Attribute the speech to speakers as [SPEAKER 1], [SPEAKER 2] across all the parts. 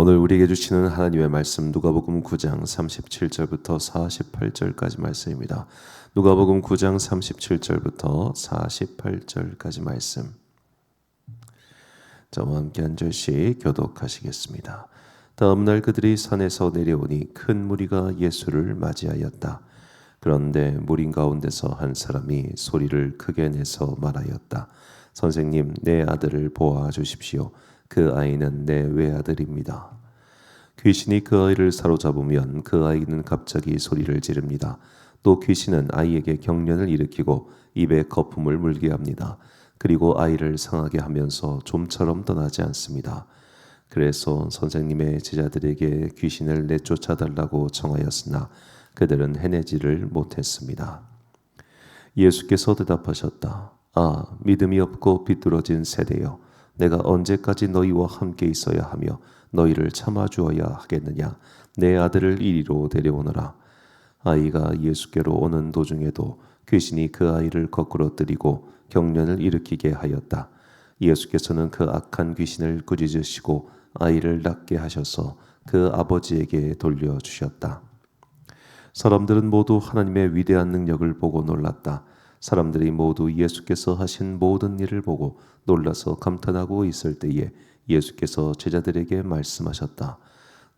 [SPEAKER 1] 오늘 우리에게 주시는 하나님의 말씀 누가복음 9장 37절부터 48절까지 말씀입니다. 누가복음 9장 37절부터 48절까지 말씀. 저와 함께 한 절씩 교독하시겠습니다. 다음 날 그들이 산에서 내려오니 큰 무리가 예수를 맞이하였다. 그런데 무리 가운데서 한 사람이 소리를 크게 내서 말하였다. 선생님, 내 아들을 보아 주십시오. 그 아이는 내 외아들입니다. 귀신이 그 아이를 사로잡으면 그 아이는 갑자기 소리를 지릅니다. 또 귀신은 아이에게 경련을 일으키고 입에 거품을 물게 합니다. 그리고 아이를 상하게 하면서 좀처럼 떠나지 않습니다. 그래서 선생님의 제자들에게 귀신을 내쫓아달라고 청하였으나 그들은 해내지를 못했습니다. 예수께서 대답하셨다. 아, 믿음이 없고 비뚤어진 세대여, 내가 언제까지 너희와 함께 있어야 하며 너희를 참아주어야 하겠느냐. 내 아들을 이리로 데려오너라. 아이가 예수께로 오는 도중에도 귀신이 그 아이를 거꾸로 뜨리고 경련을 일으키게 하였다. 예수께서는 그 악한 귀신을 꾸짖으시고 아이를 낫게 하셔서 그 아버지에게 돌려주셨다. 사람들은 모두 하나님의 위대한 능력을 보고 놀랐다. 사람들이 모두 예수께서 하신 모든 일을 보고 놀라서 감탄하고 있을 때에 예수께서 제자들에게 말씀하셨다.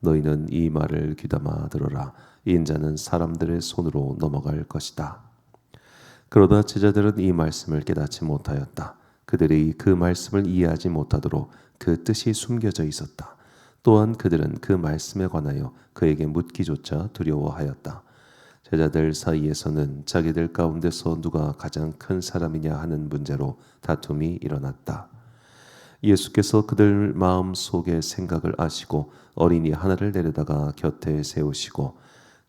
[SPEAKER 1] 너희는 이 말을 귀담아 들어라. 인자는 사람들의 손으로 넘어갈 것이다. 그러다 제자들은 이 말씀을 깨닫지 못하였다. 그들이 그 말씀을 이해하지 못하도록 그 뜻이 숨겨져 있었다. 또한 그들은 그 말씀에 관하여 그에게 묻기조차 두려워하였다. 제자들 사이에서는 자기들 가운데서 누가 가장 큰 사람이냐 하는 문제로 다툼이 일어났다. 예수께서 그들 마음 속의 생각을 아시고 어린이 하나를 데려다가 곁에 세우시고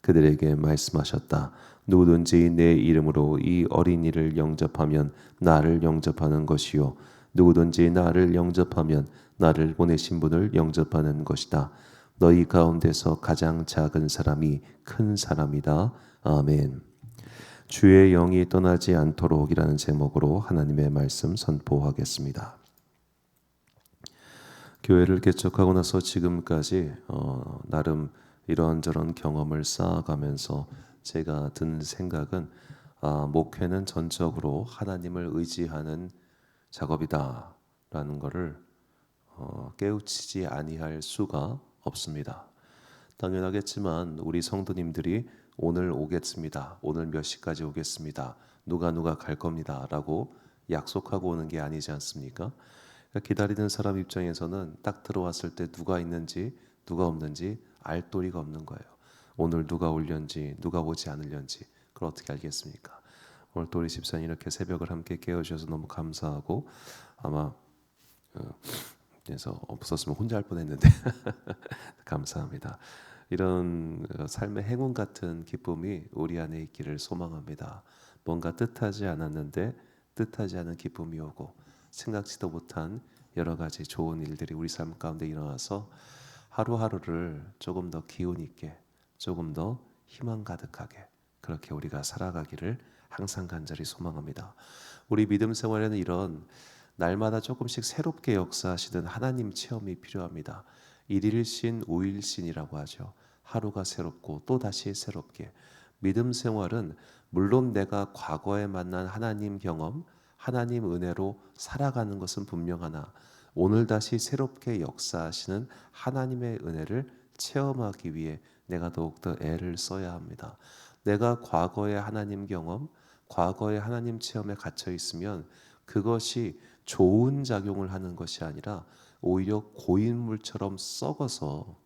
[SPEAKER 1] 그들에게 말씀하셨다. 누구든지 내 이름으로 이 어린이를 영접하면 나를 영접하는 것이요, 누구든지 나를 영접하면 나를 보내신 분을 영접하는 것이다. 너희 가운데서 가장 작은 사람이 큰 사람이다. 아멘. 주의 영이 떠나지 않도록이라는 제목으로 하나님의 말씀 선포하겠습니다. 교회를 개척하고 나서 지금까지 나름 이런저런 경험을 쌓아가면서 제가 든 생각은 목회는 전적으로 하나님을 의지하는 작업이다라는 것을 깨우치지 아니할 수가 없습니다. 당연하겠지만 우리 성도님들이 오늘 오겠습니다. 오늘 몇 시까지 오겠습니다. 누가 갈 겁니다. 라고 약속하고 오는 게 아니지 않습니까? 기다리는 사람 입장에서는 딱 들어왔을 때 누가 있는지 누가 없는지 알 도리가 없는 거예요. 오늘 누가 올련지 누가 오지 않을련지 그걸 어떻게 알겠습니까? 오늘 또 우리 집사님 이렇게 새벽을 함께 깨워주셔서 너무 감사하고 아마 그래서 없었으면 혼자 할 뻔했는데 감사합니다. 이런 삶의 행운 같은 기쁨이 우리 안에 있기를 소망합니다. 뭔가 뜻하지 않았는데 뜻하지 않은 기쁨이 오고 생각지도 못한 여러 가지 좋은 일들이 우리 삶 가운데 일어나서 하루하루를 조금 더 기운 있게, 조금 더 희망 가득하게 그렇게 우리가 살아가기를 항상 간절히 소망합니다. 우리 믿음 생활에는 이런 날마다 조금씩 새롭게 역사하시는 하나님 체험이 필요합니다. 일일신, 오일신이라고 하죠. 하루가 새롭고 또 다시 새롭게. 믿음 생활은 물론 내가 과거에 만난 하나님 경험, 하나님 은혜로 살아가는 것은 분명하나 오늘 다시 새롭게 역사하시는 하나님의 은혜를 체험하기 위해 내가 더욱더 애를 써야 합니다. 내가 과거의 하나님 경험, 과거의 하나님 체험에 갇혀 있으면 그것이 좋은 작용을 하는 것이 아니라 오히려 고인물처럼 썩어서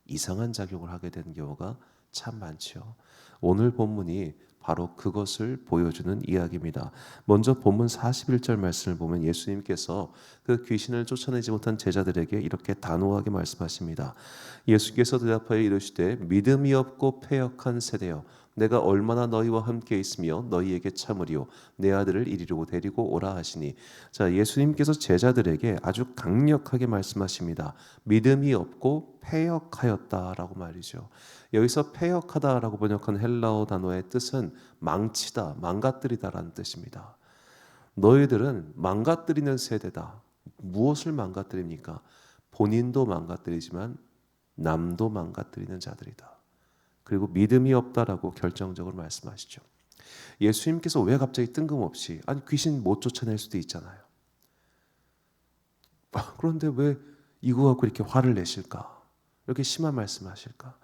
[SPEAKER 1] 이상한 작용을 하게 되는 경우가 참 많죠. 오늘 본문이 바로 그것을 보여주는 이야기입니다. 먼저 본문 41절 말씀을 보면 예수님께서 그 귀신을 쫓아내지 못한 제자들에게 이렇게 단호하게 말씀하십니다. 예수께서 대답하여 이르시되 믿음이 없고 패역한 세대여, 내가 얼마나 너희와 함께 있으며 너희에게 참으리요, 내 아들을 이리로 데리고 오라 하시니. 자, 예수님께서 제자들에게 아주 강력하게 말씀하십니다. 믿음이 없고 패역하였다라고 말이죠. 여기서 패역하다라고 번역한 헬라어 단어의 뜻은 망치다, 망가뜨리다라는 뜻입니다. 너희들은 망가뜨리는 세대다. 무엇을 망가뜨립니까? 본인도 망가뜨리지만 남도 망가뜨리는 자들이다. 그리고 믿음이 없다라고 결정적으로 말씀하시죠. 예수님께서 왜 갑자기 뜬금없이, 아니 귀신 못 쫓아낼 수도 있잖아요. 그런데 왜 이거 갖고 이렇게 화를 내실까? 이렇게 심한 말씀하실까?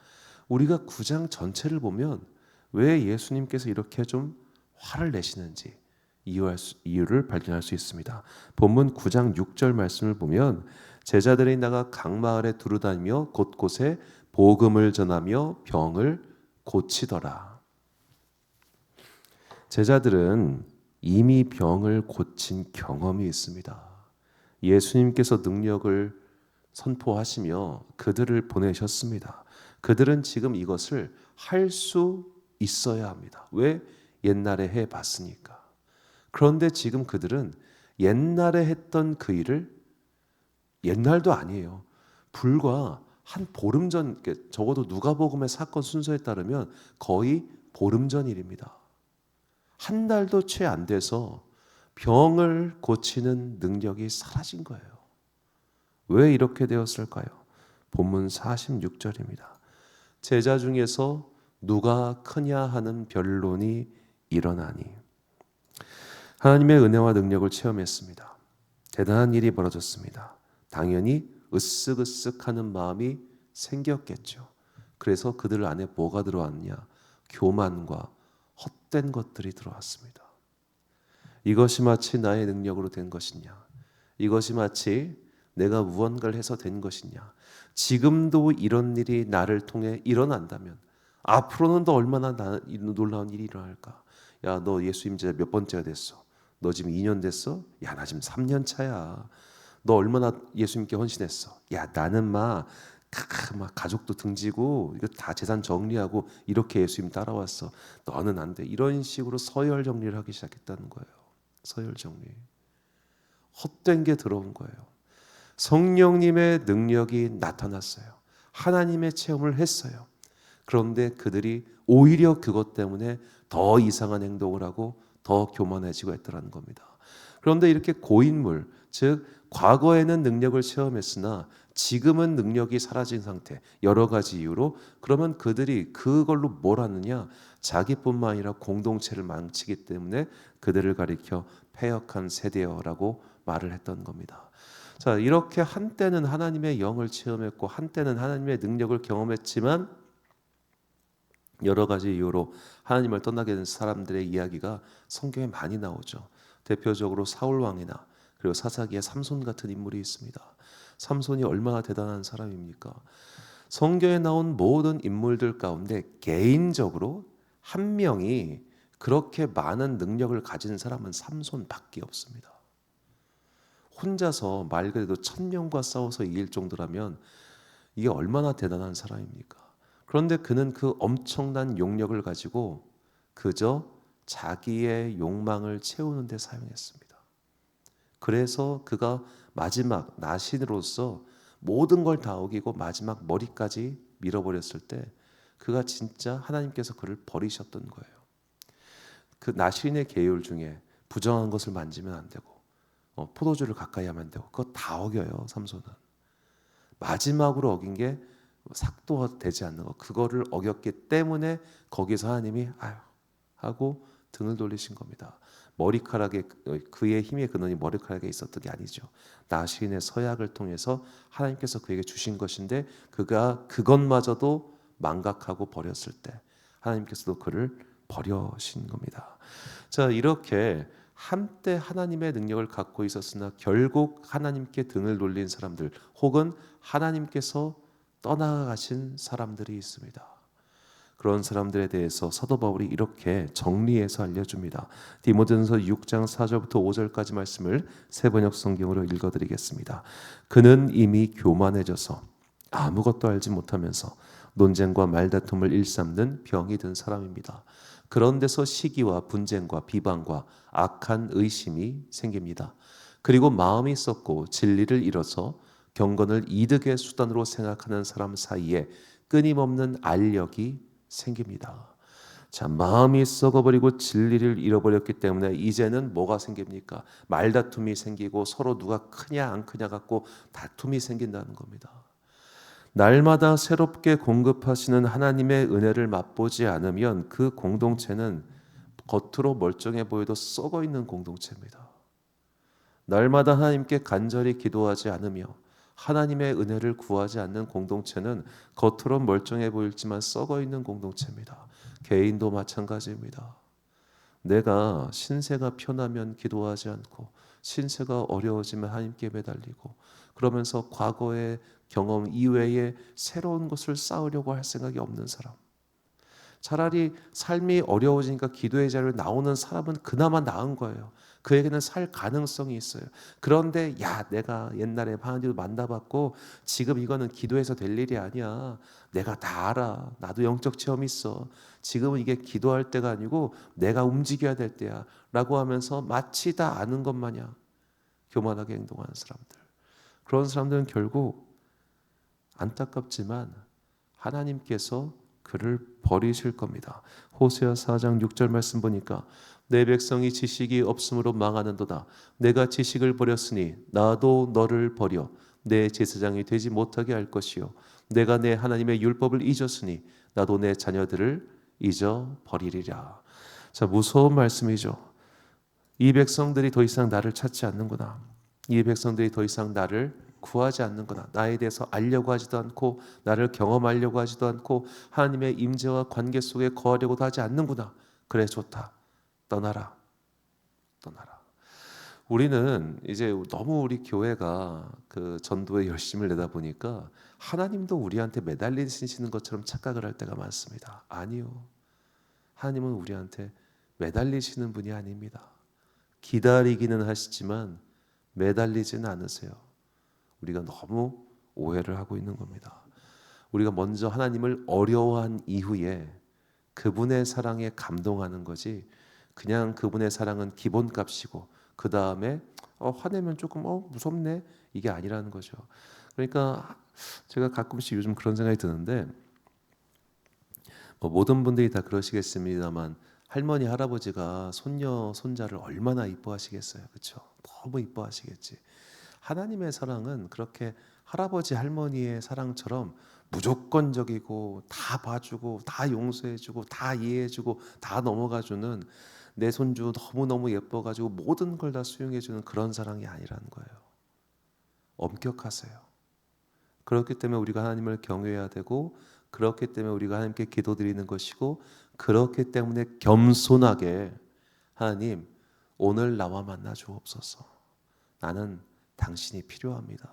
[SPEAKER 1] 우리가 9장 전체를 보면 왜 예수님께서 이렇게 좀 화를 내시는지 이유를 발견할 수 있습니다. 본문 9장 6절 말씀을 보면 제자들이 나가 각 마을에 두루다니며 곳곳에 복음을 전하며 병을 고치더라. 제자들은 이미 병을 고친 경험이 있습니다. 예수님께서 능력을 선포하시며 그들을 보내셨습니다. 그들은 지금 이것을 할 수 있어야 합니다. 왜? 옛날에 해봤으니까. 그런데 지금 그들은 옛날에 했던 그 일을, 옛날도 아니에요, 불과 한 보름 전, 적어도 누가복음의 사건 순서에 따르면 거의 보름 전 일입니다. 한 달도 채 안 돼서 병을 고치는 능력이 사라진 거예요. 왜 이렇게 되었을까요? 본문 46절입니다. 제자 중에서 누가 크냐 하는 변론이 일어나니. 하나님의 은혜와 능력을 체험했습니다. 대단한 일이 벌어졌습니다. 당연히 으쓱으쓱하는 마음이 생겼겠죠. 그래서 그들 안에 뭐가 들어왔냐? 교만과 헛된 것들이 들어왔습니다. 이것이 마치 나의 능력으로 된 것이냐? 이것이 마치 내가 무언가를 해서 된 것이냐? 지금도 이런 일이 나를 통해 일어난다면 앞으로는 더 얼마나 놀라운 일이 일어날까? 야, 너 예수님 제자 몇 번째가 됐어? 너 지금 2년 됐어? 야, 나 지금 3년 차야. 너 얼마나 예수님께 헌신했어? 야, 나는 막 가족도 등지고 이거 다 재산 정리하고 이렇게 예수님 따라왔어. 너는 안 돼. 이런 식으로 서열 정리를 하기 시작했다는 거예요. 서열 정리. 헛된 게 들어온 거예요. 성령님의 능력이 나타났어요. 하나님의 체험을 했어요. 그런데 그들이 오히려 그것 때문에 더 이상한 행동을 하고 더 교만해지고 했더라는 겁니다. 그런데 이렇게 고인물, 즉 과거에는 능력을 체험했으나 지금은 능력이 사라진 상태, 여러 가지 이유로, 그러면 그들이 그걸로 뭘 하느냐? 자기뿐만 아니라 공동체를 망치기 때문에 그들을 가리켜 패역한 세대여라고 말을 했던 겁니다. 자, 이렇게 한때는 하나님의 영을 체험했고 한때는 하나님의 능력을 경험했지만 여러 가지 이유로 하나님을 떠나게 된 사람들의 이야기가 성경에 많이 나오죠. 대표적으로 사울 왕이나 그리고 사사기에 삼손 같은 인물이 있습니다. 삼손이 얼마나 대단한 사람입니까? 성경에 나온 모든 인물들 가운데 개인적으로 한 명이 그렇게 많은 능력을 가진 사람은 삼손밖에 없습니다. 혼자서 말 그대로 1000명과 싸워서 이길 정도라면 이게 얼마나 대단한 사람입니까? 그런데 그는 그 엄청난 용력을 가지고 그저 자기의 욕망을 채우는 데 사용했습니다. 그래서 그가 마지막 나신으로서 모든 걸 다 어기고 마지막 머리까지 밀어버렸을 때 그가 진짜 하나님께서 그를 버리셨던 거예요. 그 나신의 계율 중에 부정한 것을 만지면 안 되고 포도주를 가까이 하면 안 되고 그거 다 어겨요. 삼손은 마지막으로 어긴 게 삭도 되지 않는 거, 그거를 어겼기 때문에 거기서 하나님이 아유 하고 등을 돌리신 겁니다. 머리카락에 그의 힘의 근원이 머리카락에 있었던 게 아니죠. 나신의 서약을 통해서 하나님께서 그에게 주신 것인데 그가 그것마저도 망각하고 버렸을 때 하나님께서도 그를 버려신 겁니다. 자, 이렇게 한때 하나님의 능력을 갖고 있었으나 결국 하나님께 등을 돌린 사람들 혹은 하나님께서 떠나가신 사람들이 있습니다. 그런 사람들에 대해서 사도 바울이 이렇게 정리해서 알려줍니다. 디모데전서 6장 4절부터 5절까지 말씀을 새번역 성경으로 읽어드리겠습니다. 그는 이미 교만해져서 아무것도 알지 못하면서 논쟁과 말다툼을 일삼는 병이 든 사람입니다. 그런 데서 시기와 분쟁과 비방과 악한 의심이 생깁니다. 그리고 마음이 썩고 진리를 잃어서 경건을 이득의 수단으로 생각하는 사람 사이에 끊임없는 알력이 생깁니다. 자, 마음이 썩어버리고 진리를 잃어버렸기 때문에 이제는 뭐가 생깁니까? 말다툼이 생기고 서로 누가 크냐 안 크냐 갖고 다툼이 생긴다는 겁니다. 날마다 새롭게 공급하시는 하나님의 은혜를 맛보지 않으면 그 공동체는 겉으로 멀쩡해 보여도 썩어 있는 공동체입니다. 날마다 하나님께 간절히 기도하지 않으며 하나님의 은혜를 구하지 않는 공동체는 겉으로 멀쩡해 보일지만 썩어 있는 공동체입니다. 개인도 마찬가지입니다. 내가 신세가 편하면 기도하지 않고 신세가 어려워지면 하나님께 매달리고 그러면서 과거의 경험 이외에 새로운 것을 쌓으려고 할 생각이 없는 사람, 차라리 삶이 어려워지니까 기도의 자리에 나오는 사람은 그나마 나은 거예요. 그에게는 살 가능성이 있어요. 그런데 야, 내가 옛날에 하나님도 만나봤고 지금 이거는 기도해서 될 일이 아니야. 내가 다 알아. 나도 영적 체험이 있어. 지금은 이게 기도할 때가 아니고 내가 움직여야 될 때야 라고 하면서 마치 다 아는 것 마냥 교만하게 행동하는 사람들, 그런 사람들은 결국 안타깝지만 하나님께서 그를 버리실 겁니다. 호세아 4장 6절 말씀 보니까 내 백성이 지식이 없으므로 망하는도다. 내가 지식을 버렸으니 나도 너를 버려 내 제사장이 되지 못하게 할 것이요 내가 내 하나님의 율법을 잊었으니 나도 내 자녀들을 잊어 버리리라. 자, 무서운 말씀이죠. 이 백성들이 더 이상 나를 찾지 않는구나. 이 백성들이 더 이상 나를 구하지 않는구나. 나에 대해서 알려고 하지도 않고 나를 경험하려고 하지도 않고 하나님의 임재와 관계 속에 거하려고도 하지 않는구나. 그래, 좋다. 떠나라. 떠나라. 우리는 이제 너무 우리 교회가 그 전도에 열심을 내다 보니까 하나님도 우리한테 매달리시는 것처럼 착각을 할 때가 많습니다. 아니요. 하나님은 우리한테 매달리시는 분이 아닙니다. 기다리기는 하시지만 매달리지는 않으세요. 우리가 너무 오해를 하고 있는 겁니다. 우리가 먼저 하나님을 어려워한 이후에 그분의 사랑에 감동하는 거지, 그냥 그분의 사랑은 기본값이고 그 다음에 화내면 조금 무섭네 이게 아니라는 거죠. 그러니까 제가 가끔씩 요즘 그런 생각이 드는데, 모든 분들이 다 그러시겠습니다만 할머니 할아버지가 손녀 손자를 얼마나 이뻐하시겠어요, 그렇죠? 너무 이뻐하시겠지. 하나님의 사랑은 그렇게 할아버지 할머니의 사랑처럼 무조건적이고 다 봐주고 다 용서해주고 다 이해해주고 다 넘어가주는, 내 손주 너무너무 예뻐가지고 모든 걸 다 수용해주는 그런 사랑이 아니라는 거예요. 엄격하세요. 그렇기 때문에 우리가 하나님을 경외해야 되고, 그렇기 때문에 우리가 하나님께 기도드리는 것이고, 그렇기 때문에 겸손하게 하나님 오늘 나와 만나 주옵소서. 나는 당신이 필요합니다.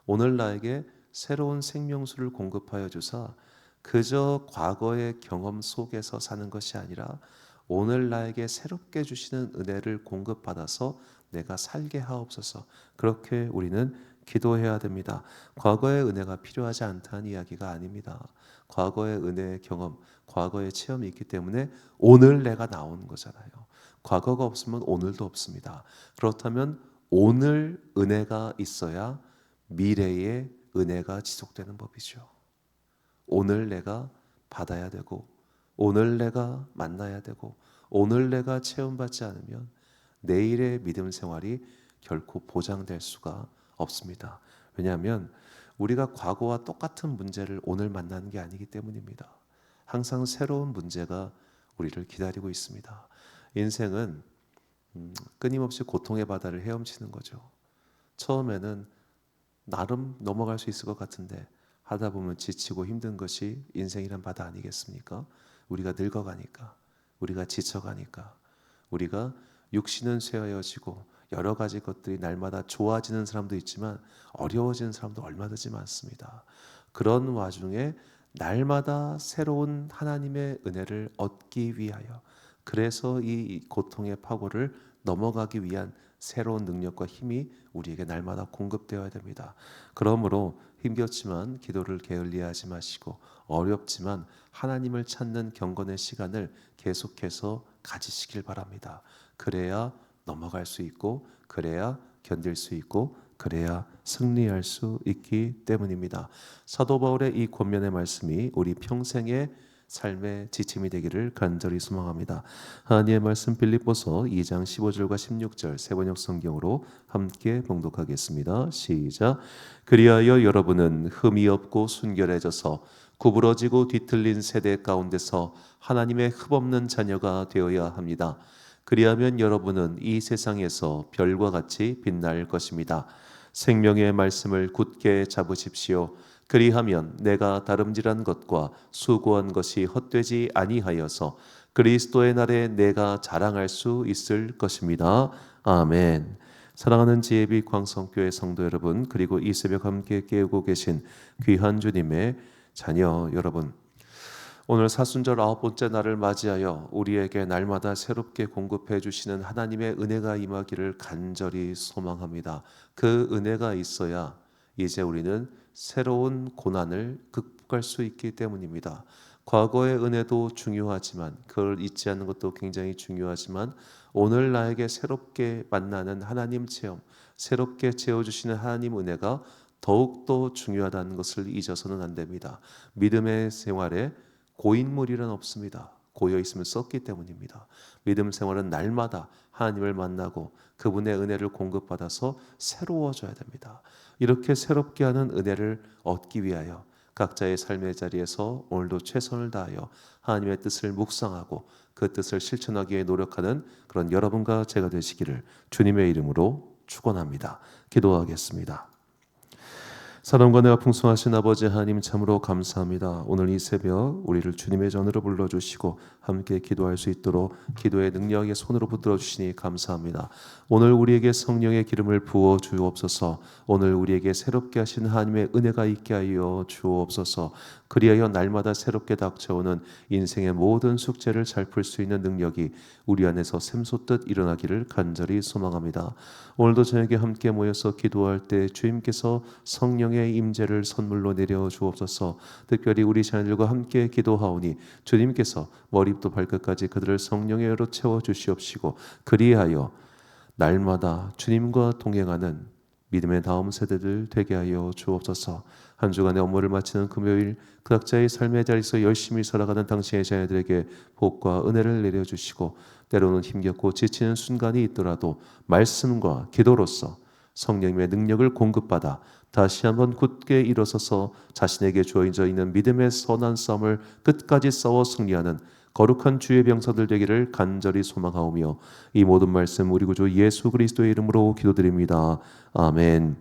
[SPEAKER 1] 오늘 나에게 새로운 생명수를 공급하여 주사 그저 과거의 경험 속에서 사는 것이 아니라 오늘 나에게 새롭게 주시는 은혜를 공급받아서 내가 살게 하옵소서. 그렇게 우리는 기도해야 됩니다. 과거의 은혜가 필요하지 않다는 이야기가 아닙니다. 과거의 은혜의 경험, 과거의 체험이 있기 때문에 오늘 내가 나오는 거잖아요. 과거가 없으면 오늘도 없습니다. 그렇다면 오늘 은혜가 있어야 미래의 은혜가 지속되는 법이죠. 오늘 내가 받아야 되고, 오늘 내가 만나야 되고, 오늘 내가 체험받지 않으면 내일의 믿음 생활이 결코 보장될 수가 없습니다. 왜냐하면 우리가 과거와 똑같은 문제를 오늘 만나는 게 아니기 때문입니다. 항상 새로운 문제가 우리를 기다리고 있습니다. 인생은 끊임없이 고통의 바다를 헤엄치는 거죠. 처음에는 나름 넘어갈 수 있을 것 같은데 하다 보면 지치고 힘든 것이 인생이란 바다 아니겠습니까? 우리가 늙어가니까, 우리가 지쳐가니까, 우리가 육신은 쇠하여지고 여러 가지 것들이 날마다 좋아지는 사람도 있지만 어려워지는 사람도 얼마든지 많습니다. 그런 와중에 날마다 새로운 하나님의 은혜를 얻기 위하여, 그래서 이 고통의 파고를 넘어가기 위한 새로운 능력과 힘이 우리에게 날마다 공급되어야 됩니다. 그러므로 힘겹지만 기도를 게을리하지 마시고, 어렵지만 하나님을 찾는 경건의 시간을 계속해서 가지시길 바랍니다. 그래야 넘어갈 수 있고, 그래야 견딜 수 있고, 그래야 승리할 수 있기 때문입니다. 사도 바울의 이 권면의 말씀이 우리 평생의 삶의 지침이 되기를 간절히 소망합니다. 하나님의 말씀 빌립보서 2장 15절과 16절 세 번역 성경으로 함께 봉독하겠습니다. 시작. 그리하여 여러분은 흠이 없고 순결해져서 구부러지고 뒤틀린 세대 가운데서 하나님의 흠없는 자녀가 되어야 합니다. 그리하면 여러분은 이 세상에서 별과 같이 빛날 것입니다. 생명의 말씀을 굳게 잡으십시오. 그리하면 내가 다름질한 것과 수고한 것이 헛되지 아니하여서 그리스도의 날에 내가 자랑할 수 있을 것입니다. 아멘. 사랑하는 지혜빛 광성교회 성도 여러분, 그리고 이 새벽 함께 깨우고 계신 귀한 주님의 자녀 여러분, 오늘 사순절 9번째 날을 맞이하여 우리에게 날마다 새롭게 공급해 주시는 하나님의 은혜가 임하기를 간절히 소망합니다. 그 은혜가 있어야 이제 우리는 새로운 고난을 극복할 수 있기 때문입니다. 과거의 은혜도 중요하지만, 그걸 잊지 않는 것도 굉장히 중요하지만, 오늘 나에게 새롭게 만나는 하나님 체험, 새롭게 채워주시는 하나님 은혜가 더욱더 중요하다는 것을 잊어서는 안 됩니다. 믿음의 생활에 고인물이란 없습니다. 고여 있으면 썩기 때문입니다. 믿음 생활은 날마다 하나님을 만나고 그분의 은혜를 공급받아서 새로워져야 됩니다. 이렇게 새롭게 하는 은혜를 얻기 위하여 각자의 삶의 자리에서 오늘도 최선을 다하여 하나님의 뜻을 묵상하고 그 뜻을 실천하기 위해 노력하는 그런 여러분과 제가 되시기를 주님의 이름으로 축원합니다. 기도하겠습니다. 사랑과 은혜가 풍성하신 아버지 하나님, 참으로 감사합니다. 오늘 이 새벽 우리를 주님의 전으로 불러주시고 함께 기도할 수 있도록 기도의 능력의 손으로 붙들어 주시니 감사합니다. 오늘 우리에게 성령의 기름을 부어 주옵소서. 오늘 우리에게 새롭게 하신 하나님의 은혜가 있게 하여 주옵소서. 그리하여 날마다 새롭게 닥쳐오는 인생의 모든 숙제를 잘 풀 수 있는 능력이 우리 안에서 샘솟듯 일어나기를 간절히 소망합니다. 오늘도 저녁에 함께 모여서 기도할 때 주님께서 성령의 임재를 선물로 내려 주옵소서. 특별히 우리 자녀들과 함께 기도하오니 주님께서 머리부터 발끝까지 그들을 성령의 열로 채워 주시옵시고, 그리하여 날마다 주님과 동행하는 믿음의 다음 세대들 되게 하여 주옵소서. 한 주간의 업무를 마치는 금요일 각자의 삶의 자리에서 열심히 살아가는 당신의 자녀들에게 복과 은혜를 내려주시고, 때로는 힘겹고 지치는 순간이 있더라도 말씀과 기도로서 성령님의 능력을 공급받아 다시 한번 굳게 일어서서 자신에게 주어져 있는 믿음의 선한 싸움을 끝까지 싸워 승리하는 거룩한 주의 병사들 되기를 간절히 소망하오며, 이 모든 말씀 우리 구주 예수 그리스도의 이름으로 기도드립니다. 아멘.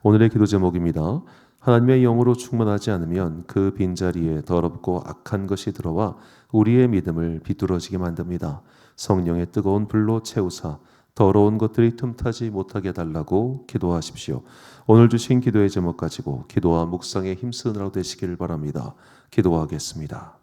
[SPEAKER 1] 오늘의 기도 제목입니다. 하나님의 영으로 충만하지 않으면 그 빈자리에 더럽고 악한 것이 들어와 우리의 믿음을 비뚤어지게 만듭니다. 성령의 뜨거운 불로 채우사 더러운 것들이 틈타지 못하게 해달라고 기도하십시오. 오늘 주신 기도의 제목 가지고 기도와 묵상에 힘쓰느라고 되시길 바랍니다. 기도하겠습니다.